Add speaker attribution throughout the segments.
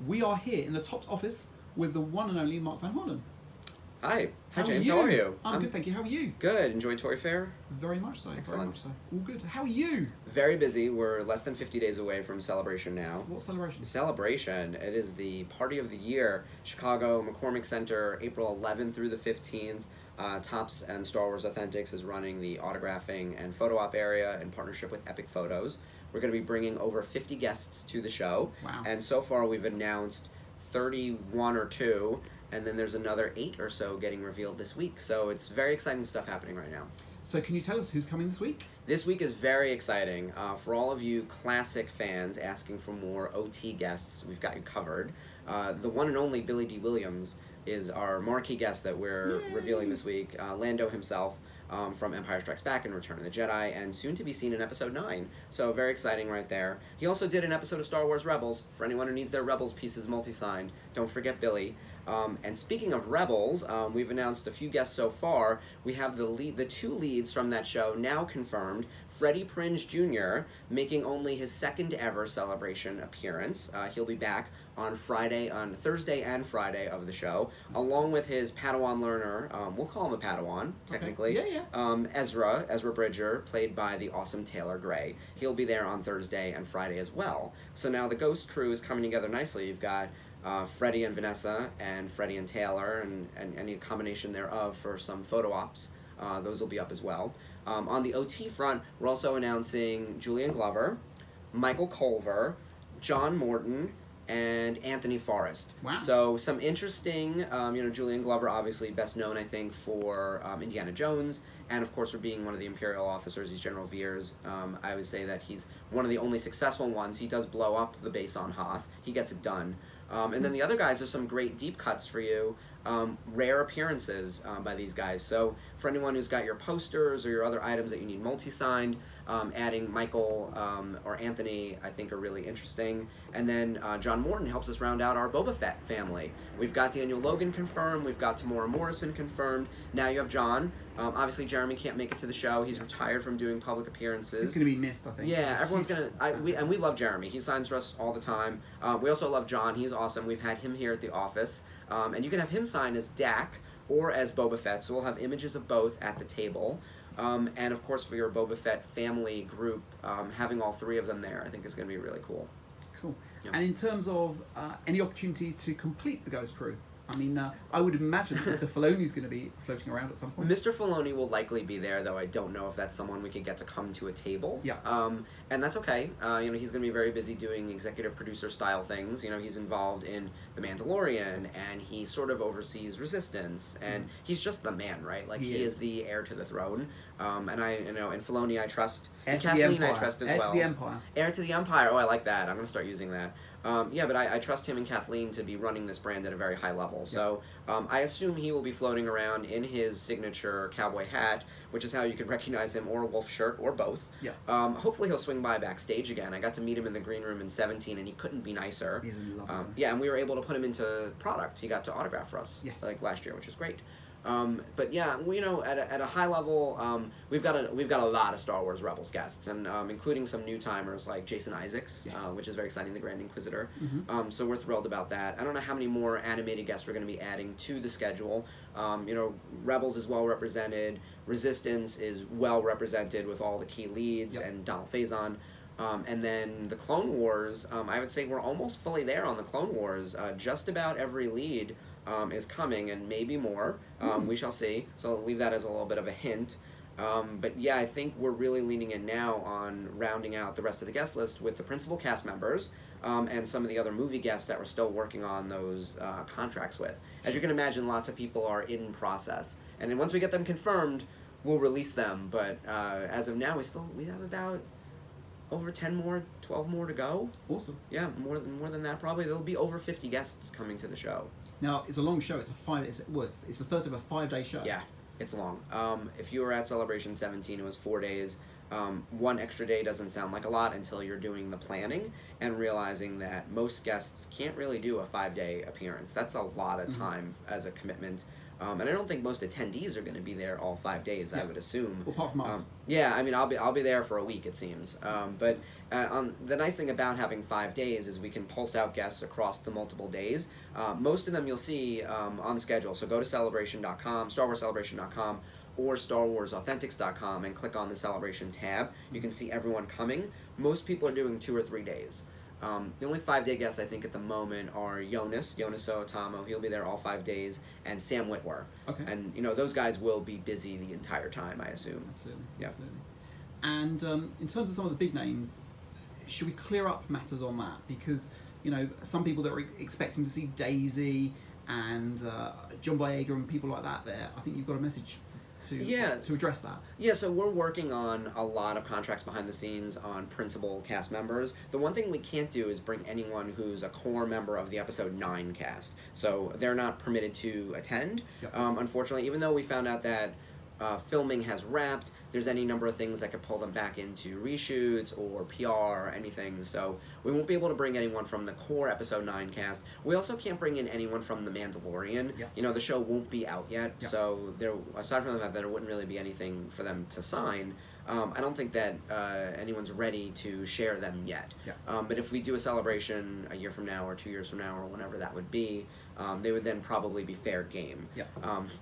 Speaker 1: We are here in the Topps office with the one and only Mark Van Ohlen.
Speaker 2: Hi. Hi, James.
Speaker 1: How
Speaker 2: are you?
Speaker 1: I'm good, thank you. How are you?
Speaker 2: Good. Enjoyed Toy Fair?
Speaker 1: Very much so.
Speaker 2: Excellent.
Speaker 1: Very much so. All good. How are you?
Speaker 2: Very busy. We're less than 50 days away from Celebration now.
Speaker 1: What celebration?
Speaker 2: Celebration. It is the party of the year. Chicago, McCormick Center, April 11th through the 15th. Topps and Star Wars Authentics is running the autographing and photo op area in partnership with Epic Photos. We're going to be bringing over 50 guests to the show.
Speaker 1: Wow.
Speaker 2: And so far we've announced 31 or 2. And then there's another 8 or so getting revealed this week. So it's very exciting stuff happening right now.
Speaker 1: So can you tell us who's coming this week?
Speaker 2: This week is very exciting. For all of you classic fans asking for more OT guests, we've got you covered. The one and only Billy D. Williams is our marquee guest that we're revealing this week. Lando himself from Empire Strikes Back and Return of the Jedi, and soon to be seen in Episode 9. So very exciting right there. He also did an episode of Star Wars Rebels. For anyone who needs their Rebels pieces multi-signed, don't forget Billy. And speaking of Rebels, we've announced a few guests so far. We have the 2 leads from that show now confirmed. Freddie Prinze Jr. making only his 2nd ever Celebration appearance. He'll be back on Thursday and Friday of the show, along with his Padawan learner. We'll call him a Padawan, technically.
Speaker 1: Okay. Yeah.
Speaker 2: Ezra Bridger, played by the awesome Taylor Gray. He'll be there on Thursday and Friday as well. So now the Ghost crew is coming together nicely. You've got Freddie and Vanessa, and Freddie and Taylor, and any combination thereof for some photo ops. Those will be up as well. On the OT front, we're also announcing Julian Glover, Michael Culver, John Morton, and Anthony Forrest.
Speaker 1: Wow.
Speaker 2: So some interesting, Julian Glover obviously best known, I think, for Indiana Jones, and of course for being one of the Imperial officers. He's General Veers. I would say that he's one of the only successful ones. He does blow up the base on Hoth. He gets it done. And then the other guys are some great deep cuts for you, rare appearances by these guys. So for anyone who's got your posters or your other items that you need multi-signed, adding Michael or Anthony, I think, are really interesting. And then John Morton helps us round out our Boba Fett family. We've got Daniel Logan confirmed. We've got Tamora Morrison confirmed. Now you have John. Obviously, Jeremy can't make it to the show. He's retired from doing public appearances.
Speaker 1: He's going to be missed, I think.
Speaker 2: Yeah, everyone's going to... we love Jeremy. He signs for us all the time. We also love John. He's awesome. We've had him here at the office. And you can have him sign as Dak or as Boba Fett, so we'll have images of both at the table. And of course, for your Boba Fett family group, having all 3 of them there, I think is going to be really cool.
Speaker 1: Cool.
Speaker 2: Yeah.
Speaker 1: And in terms of any opportunity to complete the Ghost crew, I mean, I would imagine that Mr. Fule Oni is going to be floating around at some point.
Speaker 2: Mr. Fule Oni will likely be there, though I don't know if that's someone we could get to come to a table.
Speaker 1: Yeah.
Speaker 2: And that's okay. He's going to be very busy doing executive producer style things. He's involved in The Mandalorian, and he sort of oversees Resistance, and he's just the man, right? Like he is the heir to the throne. And Filoni I trust. And Kathleen I trust as well.
Speaker 1: Heir to the Empire.
Speaker 2: Heir to the Empire. Oh, I like that. I'm going to start using that. But I trust him and Kathleen to be running this brand at a very high level. Yeah. So I assume he will be floating around in his signature cowboy hat, which is how you could recognize him, or a wolf shirt, or both.
Speaker 1: Yeah.
Speaker 2: Hopefully he'll swing by backstage again. I got to meet him in the green room in 17, and he couldn't be nicer.
Speaker 1: He's lovely.
Speaker 2: And we were able to put him into product. He got to autograph for us, last year, which is great. But yeah, at a high level, we've got a lot of Star Wars Rebels guests, and including some new timers like Jason Isaacs, which is very exciting, the Grand Inquisitor.
Speaker 1: Mm-hmm.
Speaker 2: So we're thrilled about that. I don't know how many more animated guests we're going to be adding to the schedule. Rebels is well represented. Resistance is well represented with all the key leads and Donald Faison. And then the Clone Wars, I would say we're almost fully there on the Clone Wars. Just about every lead is coming, and maybe more. We shall see. So I'll leave that as a little bit of a hint. But yeah, I think we're really leaning in now on rounding out the rest of the guest list with the principal cast members and some of the other movie guests that we're still working on those contracts with. As you can imagine, lots of people are in process. And then once we get them confirmed, we'll release them. But as of now, we have about over 10 more, 12 more to go.
Speaker 1: Awesome.
Speaker 2: Yeah, more than that probably. There'll be over 50 guests coming to the show.
Speaker 1: Now, it's a long show. It's the first of a 5-day show.
Speaker 2: Yeah, it's long. If you were at Celebration 17, it was 4 days. 1 extra day doesn't sound like a lot until you're doing the planning and realizing that most guests can't really do a 5-day appearance. That's a lot of time as a commitment. And I don't think most attendees are going to be there all 5 days. I would assume.
Speaker 1: Well, apart from us.
Speaker 2: Yeah, I mean, I'll be there for a week, it seems. But the nice thing about having 5 days is we can pulse out guests across the multiple days. Most of them you'll see on the schedule. So go to celebration.com, StarWarsCelebration.com, or StarWarsAuthentics.com and click on the Celebration tab. You can see everyone coming. Most people are doing 2 or 3 days. The only 5-day guests I think at the moment are Jonas Ootamo, he'll be there all 5 days, and Sam Witwer.
Speaker 1: Okay.
Speaker 2: And those guys will be busy the entire time, I assume.
Speaker 1: Absolutely.
Speaker 2: Yeah.
Speaker 1: Absolutely. And in terms of some of the big names, should we clear up matters on that? Because some people that are expecting to see Daisy and John Boyega and people like that there, I think you've got a message to address that.
Speaker 2: Yeah, so we're working on a lot of contracts behind the scenes on principal cast members. The one thing we can't do is bring anyone who's a core member of the episode 9 cast. So they're not permitted to attend.
Speaker 1: Yep.
Speaker 2: Unfortunately, even though we found out that filming has wrapped, there's any number of things that could pull them back into reshoots or PR or anything, so we won't be able to bring anyone from the core episode 9 cast. We also can't bring in anyone from The Mandalorian.
Speaker 1: Yep.
Speaker 2: The show won't be out yet,
Speaker 1: Yep.
Speaker 2: so aside from the fact that there wouldn't really be anything for them to sign, I don't think that anyone's ready to share them yet.
Speaker 1: Yeah.
Speaker 2: But if we do a celebration a year from now or 2 years from now or whenever that would be, they would then probably be fair game.
Speaker 1: Yeah.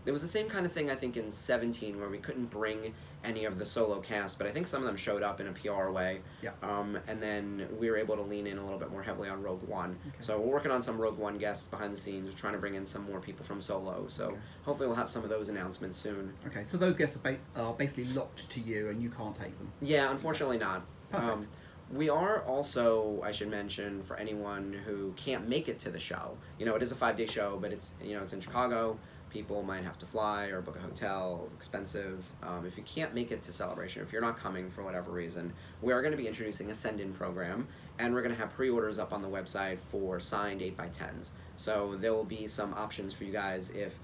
Speaker 2: It was the same kind of thing, I think, in 17 where we couldn't bring any of the solo cast, but I think some of them showed up in a PR way.
Speaker 1: Yeah.
Speaker 2: And then we were able to lean in a little bit more heavily on Rogue One.
Speaker 1: Okay.
Speaker 2: So we're working on some Rogue One guests behind the scenes. We're trying to bring in some more people from Solo. So
Speaker 1: Okay.
Speaker 2: hopefully we'll have some of those announcements soon.
Speaker 1: Okay, so those guests are basically locked to you and you can't take them.
Speaker 2: Yeah, unfortunately not.
Speaker 1: Perfect.
Speaker 2: We are also, I should mention, for anyone who can't make it to the show, it is a 5-day show, but it's in Chicago. People might have to fly or book a hotel, expensive. If you can't make it to Celebration, if you're not coming for whatever reason, we are going to be introducing a send-in program, and we're going to have pre-orders up on the website for signed 8x10s. So there will be some options for you guys if,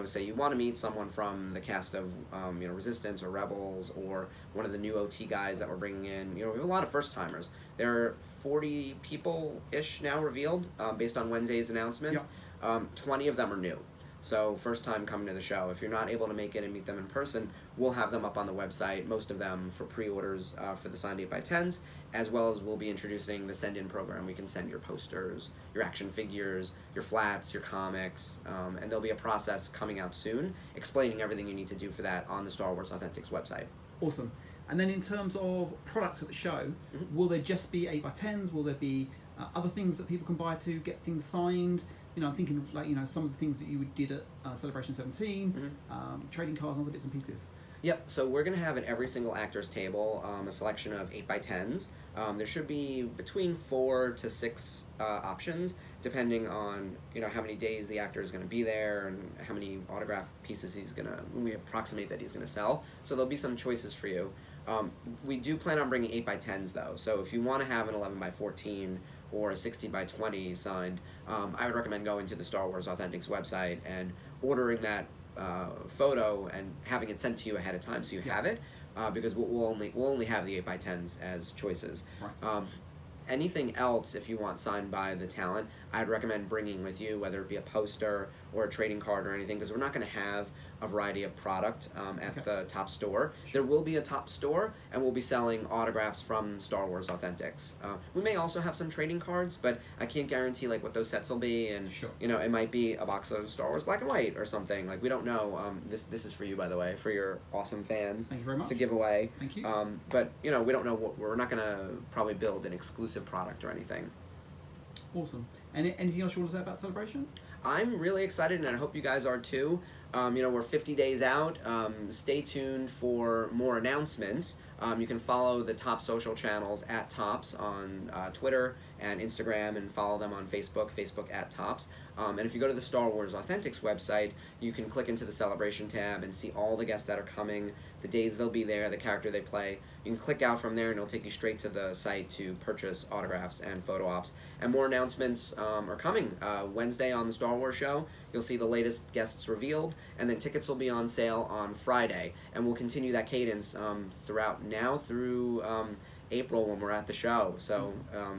Speaker 2: say you want to meet someone from the cast of, Resistance or Rebels or one of the new OT guys that we're bringing in. We have a lot of first-timers. There are 40 people-ish now revealed based on Wednesday's announcement.
Speaker 1: Yeah.
Speaker 2: 20 of them are new. So first time coming to the show. If you're not able to make it and meet them in person, we'll have them up on the website, most of them for pre-orders for the signed 8x10s, as well as we'll be introducing the send-in program. We can send your posters, your action figures, your flats, your comics, and there'll be a process coming out soon explaining everything you need to do for that on the Star Wars Authentics website.
Speaker 1: Awesome. And then in terms of products at the show, will there just be 8x10s? Will there be other things that people can buy to get things signed? I'm thinking of some of the things that you did at Celebration 17, trading cards and other bits and pieces.
Speaker 2: Yep, so we're going to have at every single actor's table a selection of 8x10s. There should be between 4 to 6 options, depending on how many days the actor is going to be there and how many autograph pieces we approximate that he's going to sell. So there'll be some choices for you. We do plan on bringing 8x10s though, so if you want to have an 11x14 or a 16x20 signed, I would recommend going to the Star Wars Authentics website and ordering that photo and having it sent to you ahead of time so you have it, because we'll only have the 8x10s as choices.
Speaker 1: Right.
Speaker 2: Anything else, if you want signed by the talent, I'd recommend bringing with you, whether it be a poster or a trading card or anything, because we're not going to have a variety of product at the top store.
Speaker 1: Sure.
Speaker 2: There will be a top store, and we'll be selling autographs from Star Wars Authentics. We may also have some trading cards, but I can't guarantee what those sets will be, and
Speaker 1: Sure.
Speaker 2: it might be a box of Star Wars Black and White or something. We don't know. This is for you, by the way, for your awesome fans.
Speaker 1: Thank you very much.
Speaker 2: To give away.
Speaker 1: Thank you.
Speaker 2: But we don't know. We're not going to probably build an exclusive product or anything.
Speaker 1: Awesome. And anything else you want to say about Celebration?
Speaker 2: I'm really excited, and I hope you guys are too. We're 50 days out. Stay tuned for more announcements. You can follow the Top social channels at Tops on Twitter and Instagram, and follow them on Facebook at Tops. And if you go to the Star Wars Authentics website, you can click into the Celebration tab and see all the guests that are coming, the days they'll be there, the character they play. You can click out from there, and it'll take you straight to the site to purchase autographs and photo ops. And more announcements are coming. Wednesday on the Star Wars show, you'll see the latest guests revealed, and then tickets will be on sale on Friday. And we'll continue that cadence throughout now through April when we're at the show. So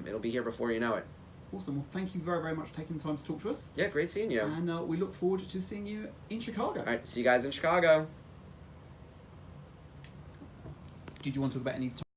Speaker 2: it'll be here before you know it.
Speaker 1: Awesome. Well, thank you very, very much for taking the time to talk to us.
Speaker 2: Yeah, great seeing you.
Speaker 1: And we look forward to seeing you in Chicago.
Speaker 2: All right, see you guys in Chicago.
Speaker 1: Did you want to talk about any